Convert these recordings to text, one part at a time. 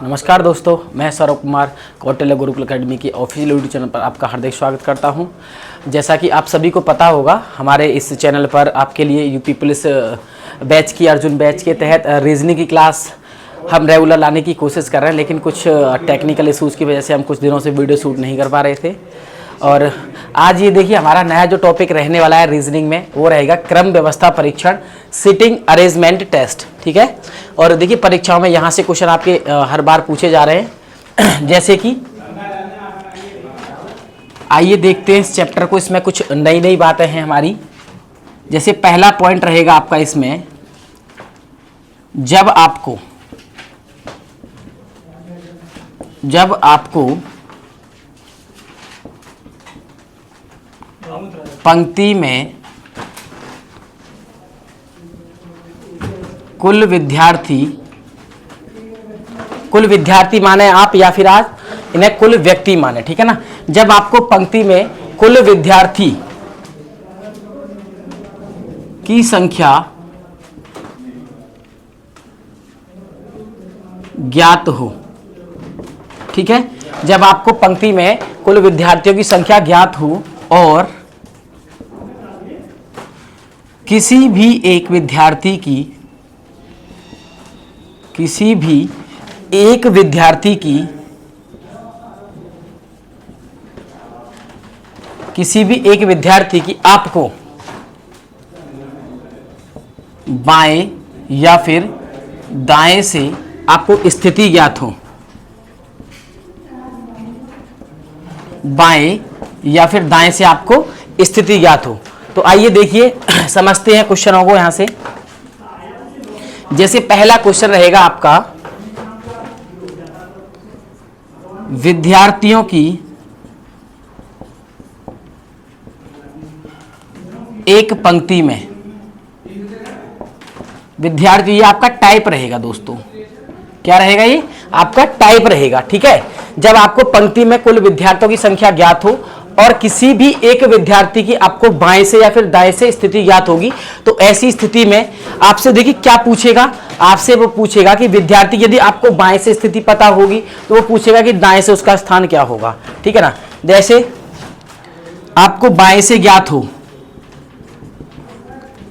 नमस्कार दोस्तों, मैं सौरभ कुमार कौटिल्य गुरुकुल अकेडमी की ऑफिशियल यूट्यूब चैनल पर आपका हार्दिक स्वागत करता हूं। जैसा कि आप सभी को पता होगा, हमारे इस चैनल पर आपके लिए यूपी पुलिस बैच की अर्जुन बैच के तहत रीजनिंग की क्लास हम रेगुलर लाने की कोशिश कर रहे हैं, लेकिन कुछ टेक्निकल इशूज़ की वजह से हम कुछ दिनों से वीडियो शूट नहीं कर पा रहे थे। और आज ये देखिए, हमारा नया जो टॉपिक रहने वाला है रीजनिंग में, वो रहेगा क्रम व्यवस्था परीक्षण, सिटिंग अरेंजमेंट टेस्ट। ठीक है। और देखिए, परीक्षाओं में यहाँ से क्वेश्चन आपके हर बार पूछे जा रहे हैं। जैसे कि आइए देखते हैं इस चैप्टर को। इसमें कुछ नई नई बातें हैं हमारी। जैसे पहला पॉइंट रहेगा आपका इसमें, जब आपको पंक्ति में कुल विद्यार्थी माने आप, या फिर आज इन्हें कुल व्यक्ति माने, ठीक है ना। जब आपको पंक्ति में कुल विद्यार्थी की संख्या ज्ञात हो, ठीक है, जब आपको पंक्ति में कुल विद्यार्थियों की संख्या ज्ञात हो और किसी भी एक विद्यार्थी की आपको बाएं या फिर दाएं से आपको स्थिति ज्ञात हो, बाएं या फिर दाएं से आपको स्थिति ज्ञात हो। तो आइए देखिए, समझते हैं क्वेश्चनों को यहां से। जैसे पहला क्वेश्चन रहेगा आपका, विद्यार्थियों की एक पंक्ति में, विद्यार्थी, ये आपका टाइप रहेगा दोस्तों। क्या रहेगा? ये आपका टाइप रहेगा, ठीक है। जब आपको पंक्ति में कुल विद्यार्थियों की संख्या ज्ञात हो और किसी भी एक विद्यार्थी की आपको बाएं से या फिर दाएं से स्थिति ज्ञात होगी, तो ऐसी स्थिति में आपसे देखिए क्या पूछेगा। आपसे वो पूछेगा कि विद्यार्थी, यदि आपको बाएं से स्थिति पता होगी तो वो पूछेगा कि दाएं से उसका स्थान क्या होगा, ठीक है ना। जैसे आपको बाएं से ज्ञात हो,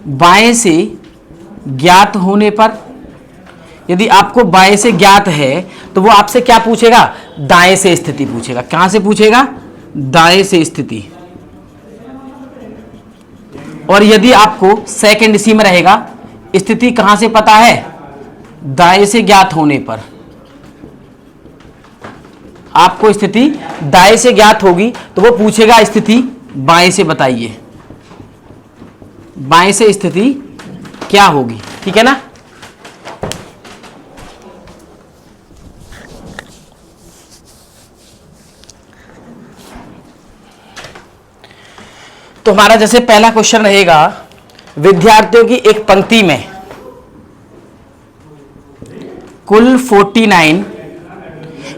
बाएं से ज्ञात होने पर, यदि आपको बाएं से ज्ञात है तो वो आपसे क्या पूछेगा? दाएं से स्थिति पूछेगा। कहां से पूछेगा? दाएं से स्थिति। और यदि आपको सेकंड इसी में रहेगा, स्थिति कहां से पता है? दाएं से ज्ञात होने पर आपको स्थिति दाएं से ज्ञात होगी तो वो पूछेगा स्थिति बाएं से बताइए, बाएं से स्थिति क्या होगी, ठीक है ना। तो हमारा जैसे पहला क्वेश्चन रहेगा, विद्यार्थियों की एक पंक्ति में कुल 49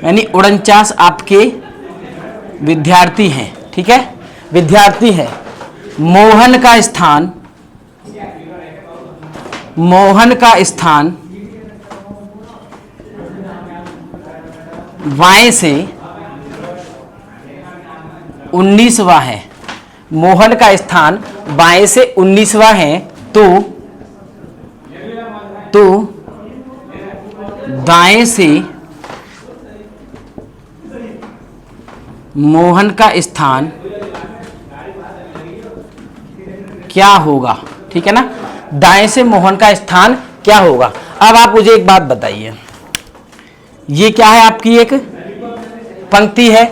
यानी 49 आपके विद्यार्थी हैं, ठीक है, विद्यार्थी हैं। मोहन का स्थान बाएं से 19वां है। मोहन का स्थान बाएं से 19वां है, तो दाएं से मोहन का स्थान क्या होगा, ठीक है ना। दाएं से मोहन का स्थान क्या होगा। अब आप मुझे एक बात बताइए, ये क्या है? आपकी एक पंक्ति है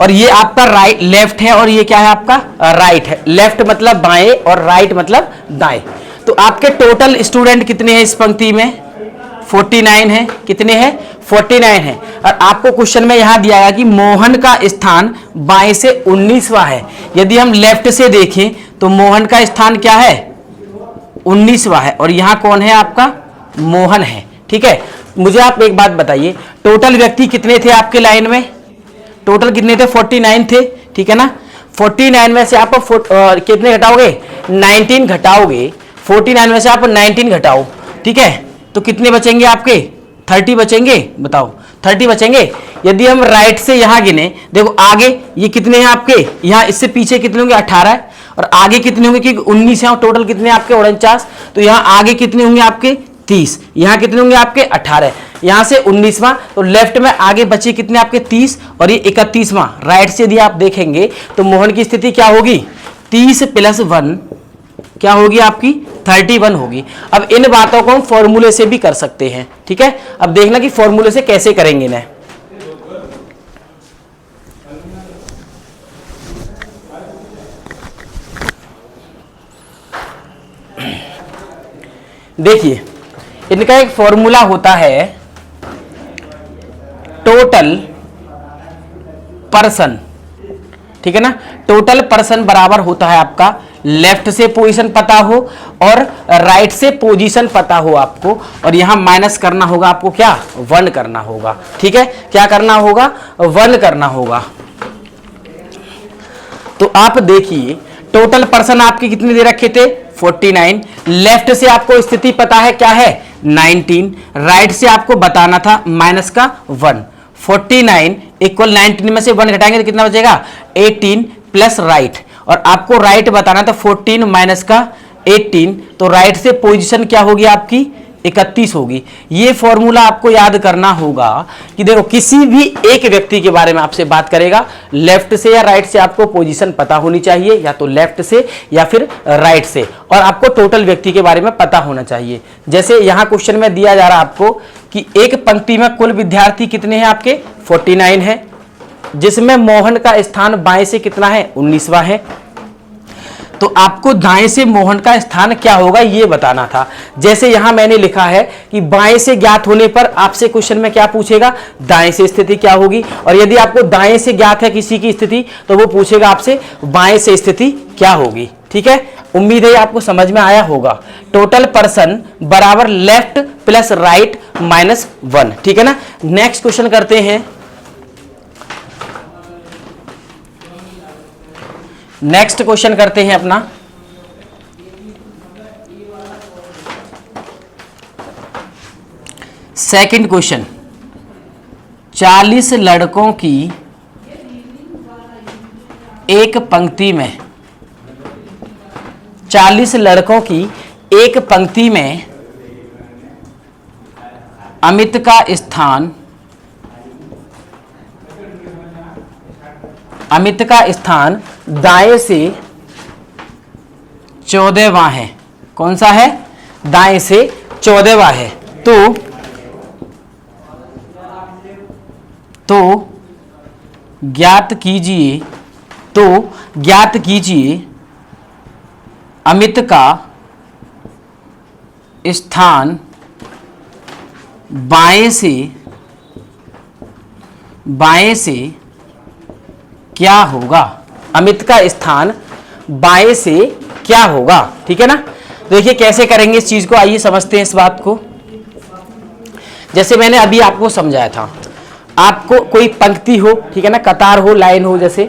और ये आपका राइट लेफ्ट है, और ये क्या है? आपका राइट है। लेफ्ट मतलब बाएं और राइट मतलब दाएं। तो आपके टोटल स्टूडेंट कितने हैं इस पंक्ति में? 49 है। कितने हैं? 49 है। और आपको क्वेश्चन में यहां दिया गया कि मोहन का स्थान बाएं से 19वां है। यदि हम लेफ्ट से देखें तो मोहन का स्थान क्या है? 19वां है। और यहां कौन है? आपका मोहन है, ठीक है। मुझे आप एक बात बताइए, टोटल व्यक्ति कितने थे आपके लाइन में? टोटल कितने थे? 49 थे, ठीक है ना। 49 में से आप कितने घटाओगे? 19 घटाओगे। 49 में से आप 19 घटाओ, ठीक है, तो कितने बचेंगे आपके? 30 बचेंगे। बताओ, 30 बचेंगे। यदि हम राइट से यहां गिने, देखो आगे ये कितने हैं आपके, यहां इससे पीछे कितने होंगे 18 है, और आगे कितने होंगे क्योंकि 19 है और टोटल कितने आपके 49, तो यहां आगे कितने होंगे आपके 30, यहां कितने होंगे आपके 18, यहां से 19वां, तो लेफ्ट में आगे बचे कितने आपके 30 और ये 31वां। राइट से यदि आप देखेंगे तो मोहन की स्थिति क्या होगी, 30 + 1 क्या होगी आपकी 31 होगी। अब इन बातों को हम फॉर्मूले से भी कर सकते हैं, ठीक है। अब देखना कि फॉर्मूले से कैसे करेंगे इन्हें। देखिए इनका एक फॉर्मूला होता है टोटल पर्सन, ठीक है ना। टोटल पर्सन बराबर होता है आपका, लेफ्ट से पोजीशन पता हो और राइट से पोजीशन पता हो आपको, और यहां माइनस करना होगा आपको, क्या 1 करना होगा, ठीक है। क्या करना होगा, 1 करना होगा। तो आप देखिए टोटल पर्सन आपके कितने दे रखे थे 49, लेफ्ट से आपको स्थिति पता है क्या है 19, राइट से आपको बताना था माइनस का 1। 49 इक्वल 19 में से 1 घटाएंगे तो कितना बचेगा 18 प्लस राइट, और आपको राइट बताना था 14 माइनस का 18, तो राइट से पोजीशन क्या होगी आपकी 31 होगी। ये फॉर्मूला आपको याद करना होगा कि देखो किसी भी एक व्यक्ति के बारे में आपसे बात करेगा, लेफ्ट से या राइट से आपको पोजीशन पता होनी चाहिए, या तो लेफ्ट से या फिर राइट से, और आपको टोटल व्यक्ति के बारे में पता होना चाहिए। जैसे यहां क्वेश्चन में दिया जा रहा है आपको कि एक पंक्ति में कुल विद्यार्थी कितने हैं आपके 49 है, जिसमें मोहन का स्थान बाएं से कितना है 19वां है। तो आपको दाएं से मोहन का स्थान क्या होगा ये बताना था। जैसे यहां मैंने लिखा है कि बाएं से ज्ञात होने पर आपसे क्वेश्चन में क्या पूछेगा, दाएं से स्थिति क्या होगी, और यदि आपको दाएं से ज्ञात है किसी की स्थिति तो वो पूछेगा आपसे बाएं से स्थिति क्या होगी, ठीक है। उम्मीद है आपको समझ में आया होगा। टोटल पर्सन बराबर लेफ्ट प्लस राइट माइनस 1, ठीक है ना। नेक्स्ट क्वेश्चन करते हैं। नेक्स्ट क्वेश्चन करते हैं अपना, सेकंड क्वेश्चन। 40 लड़कों की एक पंक्ति में, 40 लड़कों की एक पंक्ति में अमित का स्थान, अमित का स्थान दाएं से 14वां है। कौन सा है, दाएं से 14वां है। तो ज्ञात कीजिए, तो ज्ञात कीजिए अमित का स्थान बाएं से क्या होगा, अमित का स्थान बाएं से क्या होगा, ठीक है ना। देखिए कैसे करेंगे इस चीज को, आइए समझते हैं इस बात को। जैसे मैंने अभी आपको समझाया था, आपको कोई पंक्ति हो, ठीक है ना, कतार हो, लाइन हो, जैसे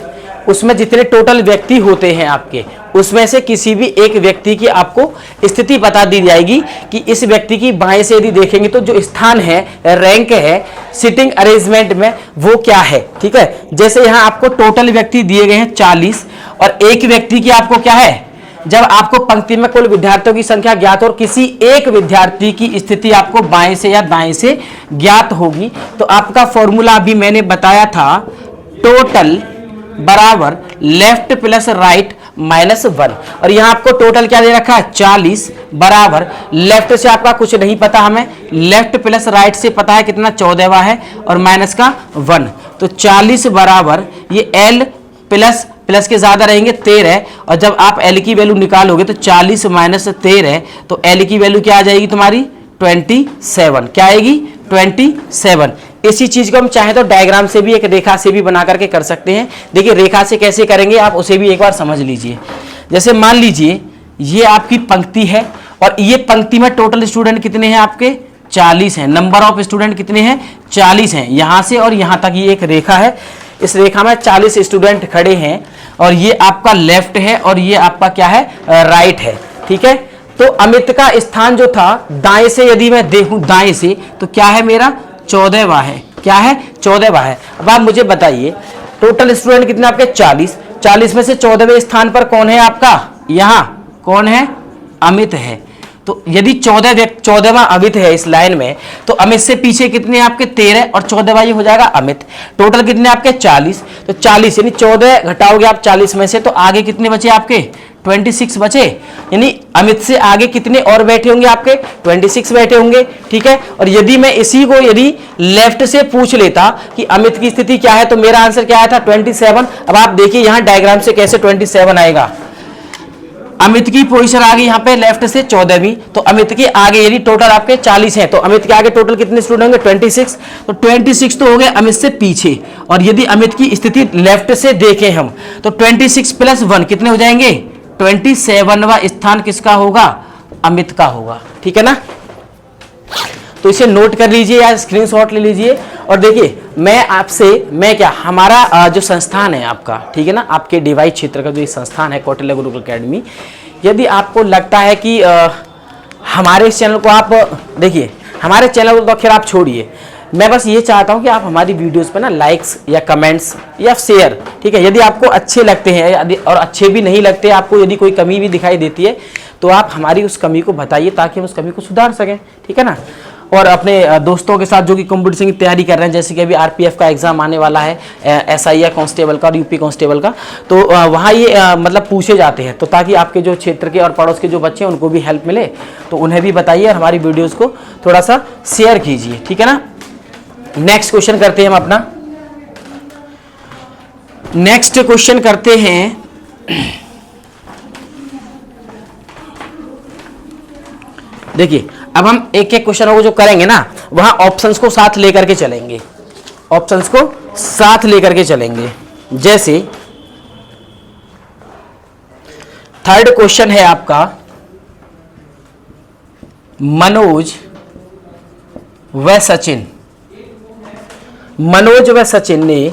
उसमें जितने टोटल व्यक्ति होते हैं आपके, उसमें से किसी भी एक व्यक्ति की आपको स्थिति बता दी जाएगी कि इस व्यक्ति की बाएं से यदि देखेंगे तो जो स्थान है, रैंक है, सिटिंग अरेंजमेंट में वो क्या है, ठीक है। जैसे यहाँ आपको टोटल व्यक्ति दिए गए हैं 40, और एक व्यक्ति की आपको क्या है, जब आपको पंक्ति में कुल विद्यार्थियों की संख्या ज्ञात और किसी एक विद्यार्थी की स्थिति आपको बाएं से या दाएं से ज्ञात होगी, तो आपका फॉर्मूला अभी मैंने बताया था, टोटल बराबर लेफ्ट प्लस राइट माइनस 1, और यहां आपको टोटल क्या दे रखा है 40 बराबर, लेफ्ट से आपका कुछ नहीं पता हमें, लेफ्ट प्लस राइट से पता है कितना 14वां है, और माइनस का 1, तो 40 बराबर ये L प्लस प्लस के ज्यादा रहेंगे 13, और जब आप L की वैल्यू निकालोगे तो 40 माइनस 13, तो L की वैल्यू क्या आ जाएगी तुम्हारी 27, क्या आएगी 27। इसी चीज को हम चाहे तो डायग्राम से भी, एक रेखा से भी बना करके कर सकते हैं। देखिए रेखा से कैसे करेंगे आप उसे भी एक बार समझ लीजिए। जैसे मान लीजिए ये आपकी पंक्ति है, और ये पंक्ति में टोटल स्टूडेंट कितने हैं आपके 40 हैं, नंबर ऑफ स्टूडेंट कितने हैं 40 हैं। यहां से और यहां तक ये एक रेखा है, इस रेखा में 40 स्टूडेंट खड़े हैं, और ये आपका लेफ्ट है और ये आपका क्या है राइट है, ठीक है। तो अमित का स्थान जो था दाएं से यदि मैं देखूं, दाएं से तो क्या है मेरा 14वां है। क्या है? 14वां है। अब आप मुझे बताइए टोटल स्टूडेंट कितने आपके? 40। 40 में से 14वें स्थान पर कौन है आपका? यहाँ कौन है? अमित है। तो यदि 14वां अमित है इस लाइन में, तो अमित से पीछे कितने आपके? 13 और 14वां ये हो जाएगा अमित। टोटल कितने आपके? 40। तो 40 यानी 14 घटाओगे आप 40 में से, तो आगे कितने बचे आपके? 26 बचे। यानी अमित से आगे कितने और बैठे होंगे आपके? 26 बैठे होंगे। ठीक है। और यदि मैं इसी को यदि लेफ्ट से पूछ लेता कि अमित की स्थिति क्या है, तो मेरा आंसर क्या आया था? 27। अब आप देखिए यहां डायग्राम से कैसे 27 आएगा। अमित की पोजीशन आ गई यहाँ पे लेफ्ट से 14वीं, तो अमित के आगे यदि टोटल आपके 40 हैं, तो अमित के आगे टोटल कितने स्टूडेंट होंगे? 26। तो 26 तो हो गए अमित से पीछे। और यदि अमित की स्थिति लेफ्ट से देखें हम, तो 26 + 1 कितने हो जाएंगे? 27वां स्थान किसका होगा? अमित का होगा। ठीक है ना। तो इसे नोट कर लीजिए या स्क्रीनशॉट ले लीजिए। और देखिए मैं क्या हमारा जो संस्थान है आपका, ठीक है ना, आपके डिवाइस क्षेत्र का जो संस्थान है कौटिल्य गुरुकुल एकेडमी, यदि आपको लगता है कि हमारे इस चैनल को आप देखिए, हमारे चैनल को तो खैर आप छोड़िए, मैं बस ये चाहता हूँ कि आप हमारी वीडियोस पे ना लाइक्स या कमेंट्स या शेयर, ठीक है, यदि आपको अच्छे लगते हैं और अच्छे भी नहीं लगते, आपको यदि कोई कमी भी दिखाई देती है, तो आप हमारी उस कमी को बताइए ताकि हम उस कमी को सुधार सकें। ठीक है ना। और अपने दोस्तों के साथ जो कि कंपटीशन की तैयारी कर रहे हैं, जैसे कि अभी आरपीएफ का एग्जाम आने वाला है, एसआईआर कांस्टेबल का और यूपी कांस्टेबल का, तो वहाँ ये मतलब पूछे जाते हैं, तो ताकि आपके जो क्षेत्र के और पड़ोस के जो बच्चे हैं उनको भी हेल्प मिले, तो उन्हें भी बताइए और हमारी वीडियोस को थोड़ा सा शेयर कीजिए। ठीक है ना। नेक्स्ट क्वेश्चन करते हैं हम अपना। नेक्स्ट क्वेश्चन करते हैं, देखिए अब हम एक एक क्वेश्चन को जो करेंगे ना, वहां ऑप्शंस को साथ लेकर के चलेंगे, ऑप्शंस को साथ लेकर के चलेंगे। जैसे थर्ड क्वेश्चन है आपका, मनोज व सचिन, मनोज व सचिन ने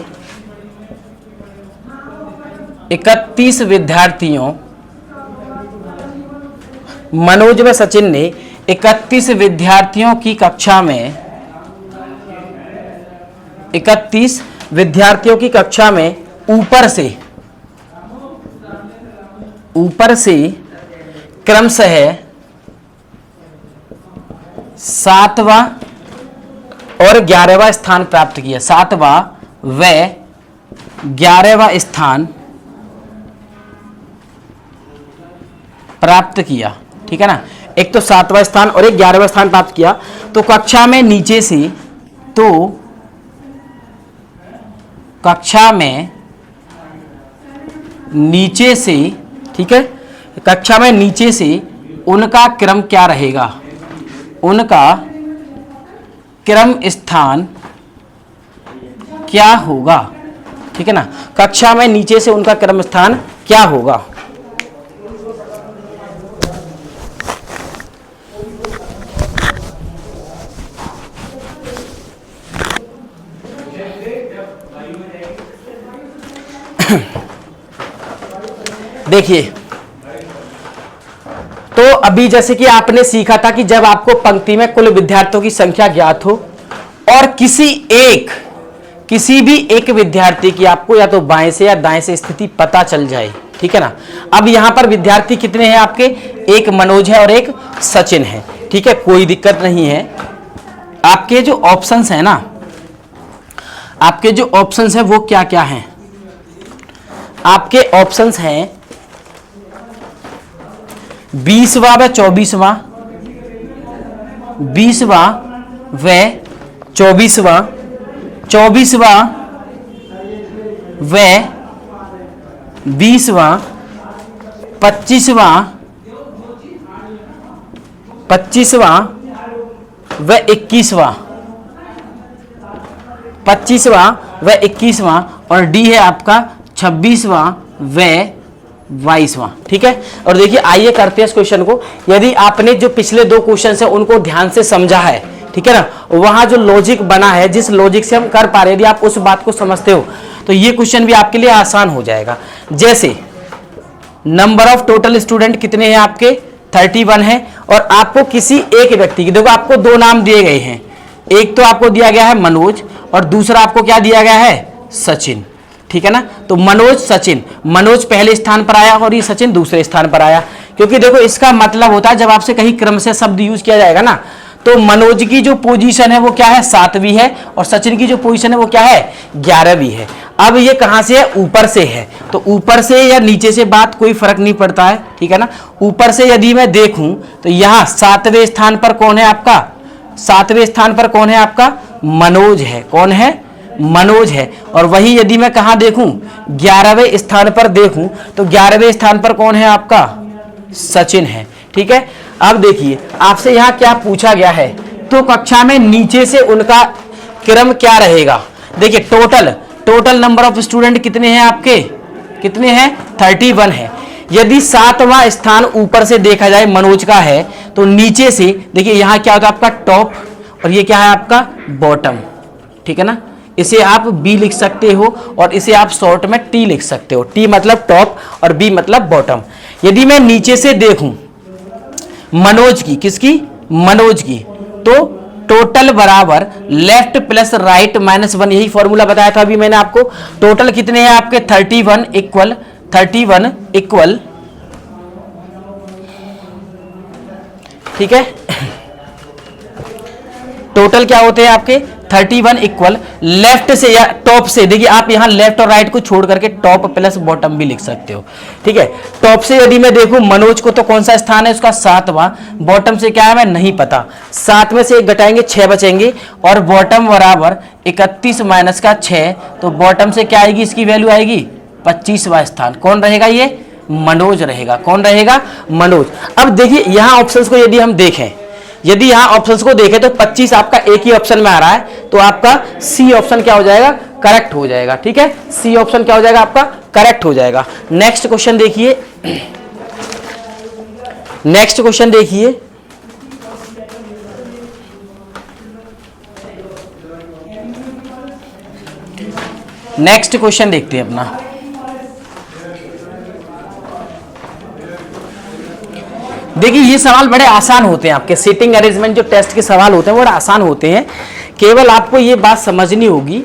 31 विद्यार्थियों, मनोज व सचिन ने 31 विद्यार्थियों की कक्षा में 31 विद्यार्थियों की कक्षा में ऊपर से क्रमशः 7वां और 11वां स्थान प्राप्त किया, 7वां व 11वां स्थान प्राप्त किया। ठीक है ना। एक तो 7वां स्थान और एक 11वां स्थान प्राप्त किया, तो कक्षा में नीचे से, तो कक्षा में नीचे से, ठीक है, कक्षा में नीचे से उनका क्रम क्या रहेगा, उनका क्रम स्थान क्या होगा। ठीक है ना। कक्षा में नीचे से उनका क्रम स्थान क्या होगा। देखिए, तो अभी जैसे कि आपने सीखा था कि जब आपको पंक्ति में कुल विद्यार्थियों की संख्या ज्ञात हो और किसी भी एक विद्यार्थी की आपको या तो बाएं से या दाएं से स्थिति पता चल जाए। ठीक है ना। अब यहां पर विद्यार्थी कितने हैं आपके? एक मनोज है और एक सचिन है। ठीक है, कोई दिक्कत नहीं है। आपके जो ऑप्शंस है ना, आपके जो ऑप्शंस है वो क्या क्या हैं? आपके ऑप्शंस हैं 20वां व 24वां, 20वां व 24वां, 24वां व 20वां, 25वां, 25वां व 21वां, 25वां व 21वां, और डी है आपका 26वां व 22वां। ठीक है। और देखिए आइए करते हैं इस क्वेश्चन को। यदि आपने जो पिछले दो क्वेश्चन है उनको ध्यान से समझा है, ठीक है ना, वहां जो लॉजिक बना है, जिस लॉजिक से हम कर पा रहे हैं, यदि आप उस बात को समझते हो तो ये क्वेश्चन भी आपके लिए आसान हो जाएगा। जैसे नंबर ऑफ टोटल स्टूडेंट कितने हैं आपके? 31 है, और आपको किसी एक व्यक्ति की, देखो आपको दो नाम दिए गए हैं, एक तो आपको दिया गया है मनोज और दूसरा आपको क्या दिया गया है, सचिन। ठीक है ना, तो मनोज सचिन, मनोज पहले स्थान पर आया और ये सचिन दूसरे स्थान पर आया। क्योंकि देखो इसका मतलब होता है जब आपसे कहीं क्रम से शब्द यूज किया जाएगा ना, तो मनोज की जो पोजीशन है वो क्या है, 7वीं है, और सचिन की जो पोजीशन है वो क्या है, 11वीं है। अब ये कहां से है, ऊपर से है, तो ऊपर से या नीचे से बात कोई फर्क नहीं पड़ता है। ठीक है ना, ऊपर से यदि मैं देखूं तो यहां 7वें स्थान पर कौन है आपका, 7वें स्थान पर कौन है आपका, मनोज है। कौन है, मनोज है। और वही यदि मैं कहां देखूं, 11वें स्थान पर देखूं तो 11वें स्थान पर कौन है आपका, सचिन है। ठीक है, अब देखिए आपसे यहां क्या पूछा गया है, तो कक्षा में नीचे से उनका क्रम क्या रहेगा। देखिए टोटल नंबर ऑफ स्टूडेंट कितने हैं आपके, कितने हैं, 31 है। यदि 7वां स्थान ऊपर से देखा जाए मनोज का है, तो नीचे से देखिए यहां क्या होता है आपका टॉप, और ये क्या है आपका बॉटम। ठीक है ना, इसे आप बी लिख सकते हो और इसे आप शॉर्ट में टी लिख सकते हो। टी मतलब टॉप और बी मतलब बॉटम। यदि मैं नीचे से देखूं मनोज की, किसकी, मनोज की, तो टोटल बराबर लेफ्ट प्लस राइट माइनस 1, यही फॉर्मूला बताया था अभी मैंने आपको। टोटल कितने हैं आपके, 31 इक्वल, ठीक है, टोटल क्या होते हैं आपके 31 इक्वल लेफ्ट से या टॉप से। देखिए आप यहां लेफ्ट और राइट को छोड़ करके टॉप प्लस बॉटम भी लिख सकते हो। ठीक है, टॉप से यदि मैं देखूं मनोज को तो कौन सा स्थान है उसका, 7वां। बॉटम से क्या है मैं नहीं पता, 7 में से 1 घटाएंगे 6 बचेंगे, और बॉटम बराबर 31 माइनस का 6, तो बॉटम से क्या आएगी, इसकी वैल्यू आएगी 25वां स्थान। कौन रहेगा, ये मनोज रहेगा। कौन रहेगा, मनोज। अब देखिए यहां ऑप्शंस को यदि हम देखें, यदि यहां ऑप्शंस को देखें तो 25 आपका एक ही ऑप्शन में आ रहा है, तो आपका सी ऑप्शन क्या हो जाएगा, करेक्ट हो जाएगा। ठीक है, सी ऑप्शन क्या हो जाएगा आपका, करेक्ट हो जाएगा। नेक्स्ट क्वेश्चन देखिए, नेक्स्ट क्वेश्चन देखिए, नेक्स्ट क्वेश्चन देखते हैं अपना। देखिए ये सवाल बड़े आसान होते हैं, आपके सीटिंग अरेंजमेंट जो टेस्ट के सवाल होते हैं वो बड़े आसान होते हैं। केवल आपको ये बात समझनी होगी,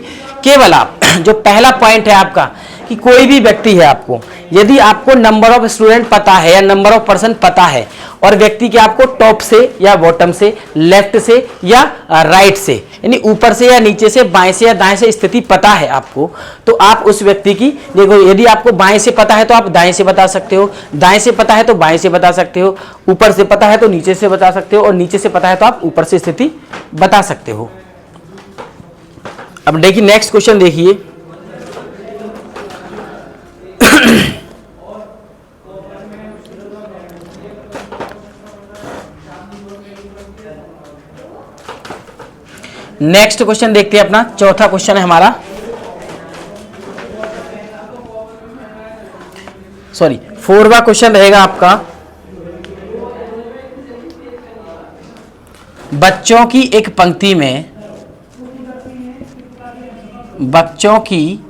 केवल आप जो पहला पॉइंट है आपका कि कोई भी व्यक्ति है, आपको यदि आपको नंबर ऑफ स्टूडेंट पता है या नंबर ऑफ पर्सन पता है, और व्यक्ति के आपको टॉप से या बॉटम से, लेफ्ट से या राइट से, यानी ऊपर से या नीचे से, बाएं से या दाएं से स्थिति पता है आपको, तो आप उस व्यक्ति की, देखो यदि आपको बाएं से पता है तो आप दाएं से बता सकते हो, दाएं से पता है तो बाएं से बता सकते हो, ऊपर से पता है तो नीचे से बता सकते हो, और नीचे से पता है तो आप ऊपर से स्थिति बता सकते हो। अब देखिए नेक्स्ट क्वेश्चन देखिए, नेक्स्ट क्वेश्चन देखते हैं अपना, चौथा क्वेश्चन है हमारा, सॉरी 4वां क्वेश्चन रहेगा आपका, बच्चों की एक पंक्ति में, बच्चों की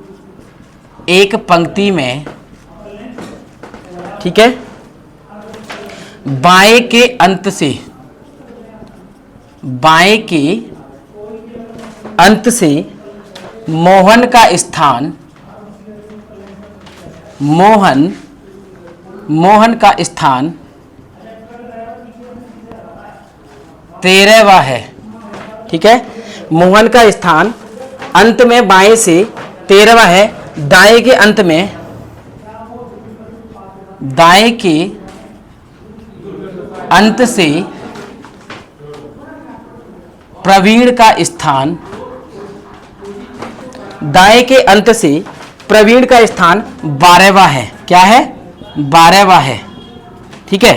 एक पंक्ति में, ठीक है, बाएं के अंत से, बाएं के अंत से मोहन का स्थान, मोहन का स्थान 13वां है। ठीक है, मोहन का स्थान अंत में बाएं से 13वां है, दाएं के अंत में, दाएं के अंत से प्रवीण का स्थान, दाएं के अंत से प्रवीण का स्थान 12वां है। क्या है, 12वां है। ठीक है,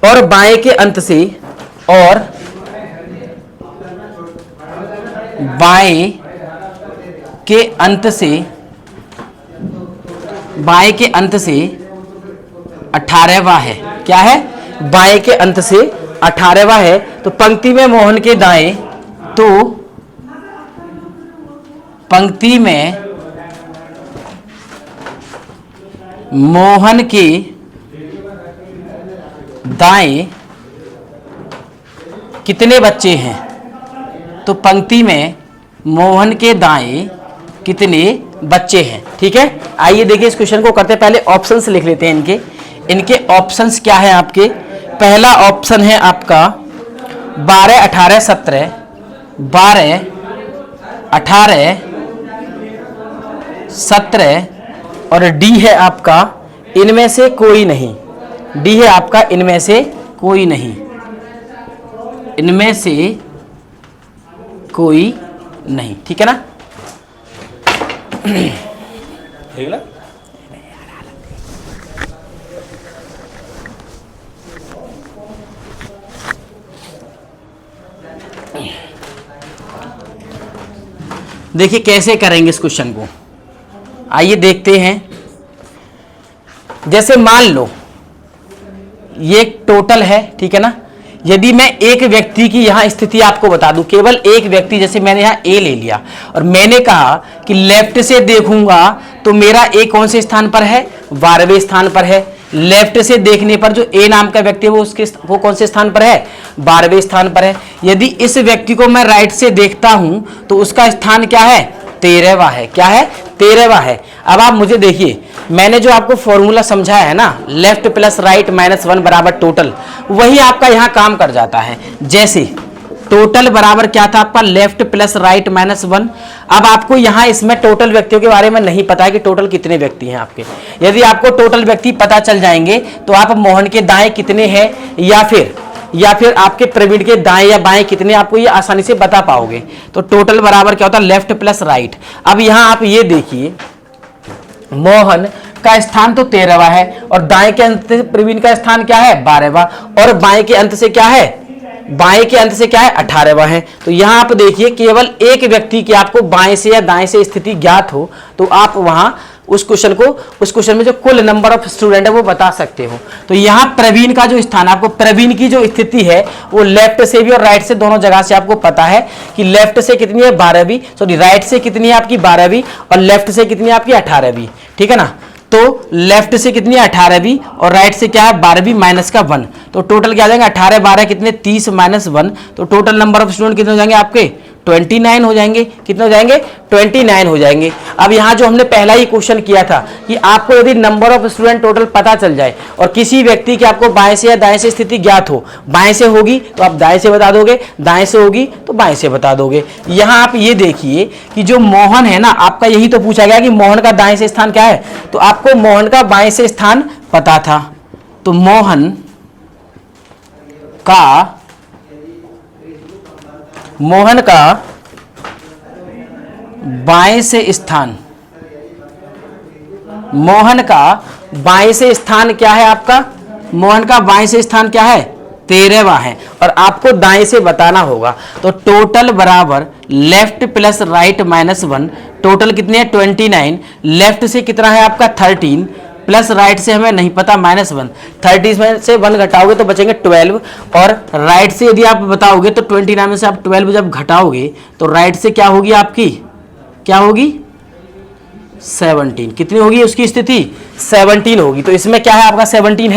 और बाएं के अंत से, और बाएं के अंत से, बाएं के अंत से 18वां है। क्या है, बाएं के अंत से 18वां है। तो पंक्ति में मोहन के दाएं, तो पंक्ति में मोहन के दाएं कितने बच्चे हैं, तो पंक्ति में मोहन के दाएं कितने बच्चे हैं। ठीक है, आइए देखिए इस क्वेश्चन को करते पहले ऑप्शंस लिख लेते हैं इनके ऑप्शंस क्या है आपके। पहला ऑप्शन है आपका 12, 18, 17, 12, 18, 17 और डी है आपका इनमें से कोई नहीं। डी है आपका इनमें से कोई नहीं, इनमें से कोई नहीं। ठीक है ना। देखिए कैसे करेंगे इस क्वेश्चन को, आइए देखते हैं। जैसे मान लो ये एक टोटल है, ठीक है ना। यदि मैं एक व्यक्ति की यहां स्थिति आपको बता दूं, केवल एक व्यक्ति, जैसे मैंने यहां ए ले लिया और मैंने कहा कि लेफ्ट से देखूंगा तो मेरा ए कौन से स्थान पर है, 12वें स्थान पर है। लेफ्ट से देखने पर जो ए नाम का व्यक्ति है वो कौन से स्थान पर है, 12वें स्थान पर है। यदि इस व्यक्ति को मैं राइट से देखता हूं तो उसका स्थान क्या है, 13वां है। क्या है, 13वां है। अब आप मुझे देखिए, मैंने जो आपको फॉर्मूला समझाया है ना, लेफ्ट प्लस राइट माइनस 1 बराबर टोटल, वही आपका यहां काम कर जाता है। जैसे टोटल बराबर क्या था आपका, लेफ्ट प्लस राइट माइनस 1। अब आपको यहां इसमें टोटल व्यक्तियों के बारे में नहीं पता है कि टोटल कितने व्यक्ति हैं आपके। यदि आपको टोटल व्यक्ति पता चल जाएंगे तो आप मोहन के दाएं कितने हैं या फिर आपके प्रवीण के दाएं या बाएं कितने, आपको ये आसानी से बता पाओगे। तो टोटल बराबर क्या होता है, लेफ्ट प्लस राइट। अब यहां आप ये देखिए, मोहन का स्थान तो 13वां है और दाएं के अंत से प्रवीण का स्थान क्या है, 12वां, और बाएं के अंत से क्या है, 18वां है। तो यहां आप देखिए केवल एक व्यक्ति की आपको बाएं से या दाएं से स्थिति ज्ञात हो तो आप वहां उस क्वेश्चन में जो कुल नंबर ऑफ स्टूडेंट है वो बता सकते हो। तो यहां प्रवीण का जो स्थान, आपको प्रवीण की जो स्थिति है वो लेफ्ट से भी और राइट से दोनों जगह से आपको पता है कि लेफ्ट से कितनी है 12वीं, सॉरी राइट से कितनी है आपकी 12वीं और लेफ्ट से कितनी है आपकी 18वीं। ठीक है ना। तो लेफ्ट से कितनी है 18वीं और राइट से क्या है 12वीं माइनस का 1। तो टोटल क्या आ जाएगा, 18 12 कितने 30 माइनस 1। तो टोटल नंबर ऑफ स्टूडेंट कितने हो जाएंगे आपके, 29 हो जाएंगे। कितने हो जाएंगे, 29 हो जाएंगे। अब यहाँ जो हमने पहला ही क्वेश्चन किया था कि आपको यदि नंबर ऑफ स्टूडेंट टोटल पता चल जाए और किसी व्यक्ति की आपको बाएं से या दाएं से स्थिति ज्ञात हो, बाएं से होगी तो आप दाएं से बता दोगे, दाएं से होगी तो बाएं से बता दोगे। यहाँ आप ये देखिए कि जो मोहन है ना, आपका यही तो पूछा गया कि मोहन का दाएं से स्थान क्या है, तो आपको मोहन का बाएं से स्थान पता था। तो मोहन का बाएं से स्थान, मोहन का बाएं से स्थान क्या है आपका, मोहन का बाएं से स्थान क्या है, 13वां है और आपको दाएं से बताना होगा। तो टोटल बराबर left plus right minus 1, total कितने है 29, लेफ्ट से कितना है आपका 13 प्लस राइट से हमें नहीं पता -1, 30 में से 1 घटाओगे तो बचेंगे 12 और राइट से यदि आप बताओगे तो 29 में से आप 12 जब घटाओगे तो राइट से क्या होगी आपकी, क्या होगी 17। कितनी होगी उसकी स्थिति, 17 होगी। तो इसमें क्या है आपका 17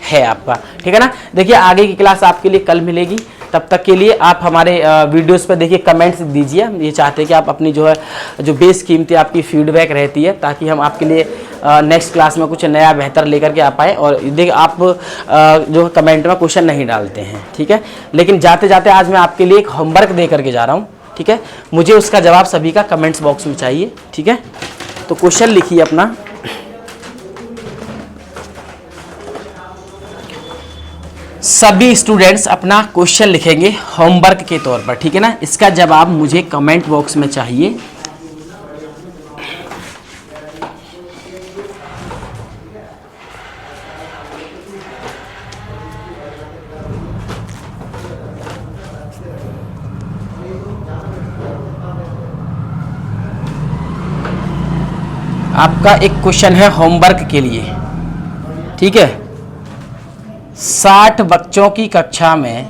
है आपका। ठीक है ना। देखिए आगे की क्लास आपके लिए कल मिलेगी, तब तक के लिए आप हमारे वीडियोस पर देखिए कमेंट्स दीजिए। हम ये चाहते हैं कि आप अपनी जो है जो बेशकीमती आपकी फीडबैक रहती है, ताकि हम आपके लिए नेक्स्ट क्लास में कुछ नया बेहतर लेकर के आ पाए। और देखिए आप जो कमेंट में क्वेश्चन नहीं डालते हैं, ठीक है, लेकिन जाते जाते आज मैं आपके लिए एक होमवर्क दे करके जा रहा हूँ। ठीक है, मुझे उसका जवाब सभी का कमेंट्स बॉक्स में चाहिए। ठीक है, तो क्वेश्चन लिखिए अपना, सभी स्टूडेंट्स अपना क्वेश्चन लिखेंगे होमवर्क के तौर पर। ठीक है ना, इसका जवाब मुझे कमेंट बॉक्स में चाहिए। आपका एक क्वेश्चन है होमवर्क के लिए। ठीक है, 60 बच्चों की कक्षा में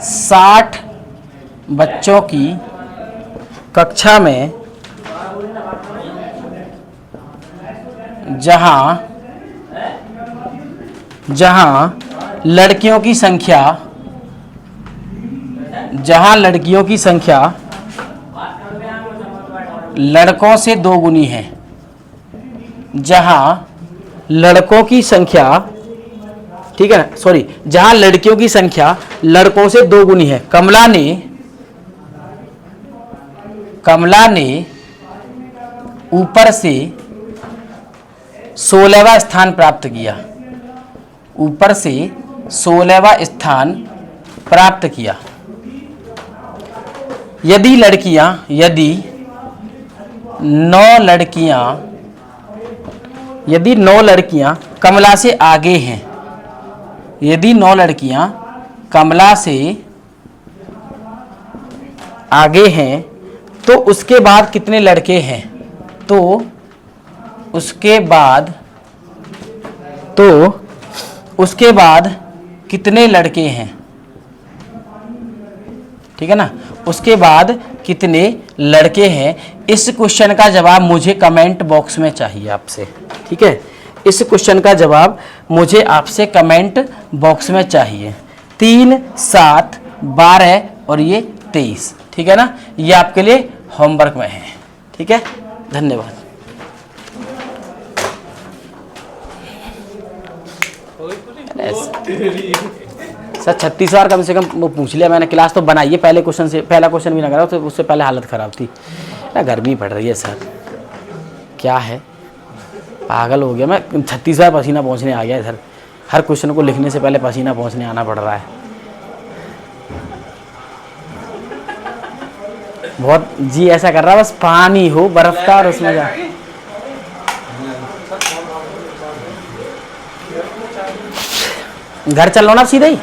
60 बच्चों की कक्षा में जहां लड़कियों की संख्या जहां लड़कियों की संख्या लड़कों से 2 गुनी है, जहां लड़कों की संख्या, ठीक है ना, सॉरी, जहां लड़कियों की संख्या लड़कों से 2 गुनी है। कमला ने ऊपर से 16वां स्थान प्राप्त किया। ऊपर से 16वां स्थान प्राप्त किया। यदि 9 लड़कियां कमला से आगे हैं, यदि 9 लड़कियां कमला से आगे हैं, तो उसके बाद कितने लड़के हैं? तो उसके बाद कितने लड़के हैं? ठीक है ना, उसके बाद कितने लड़के हैं? इस क्वेश्चन का जवाब मुझे कमेंट बॉक्स में चाहिए आपसे। ठीक है, इस क्वेश्चन का जवाब मुझे आपसे कमेंट बॉक्स में चाहिए। 3, 7, 12 और ये 23। ठीक है ना, ये आपके लिए होमवर्क में है। ठीक है, धन्यवाद। सर 36 बार कम से कम वो पूछ लिया मैंने। क्लास तो बनाई है, पहले क्वेश्चन से, पहला क्वेश्चन भी ना करा तो उससे पहले हालत ख़राब थी ना। गर्मी पड़ रही है सर, क्या है, पागल हो गया मैं। 36 बार पसीना पहुँचने आ गया इधर। हर क्वेश्चन को लिखने से पहले पसीना पहुँचने आना पड़ रहा है। बहुत जी ऐसा कर रहा है, बस पानी हो बर्फ का और उसमें जा। घर चल लो ना सीधे ही।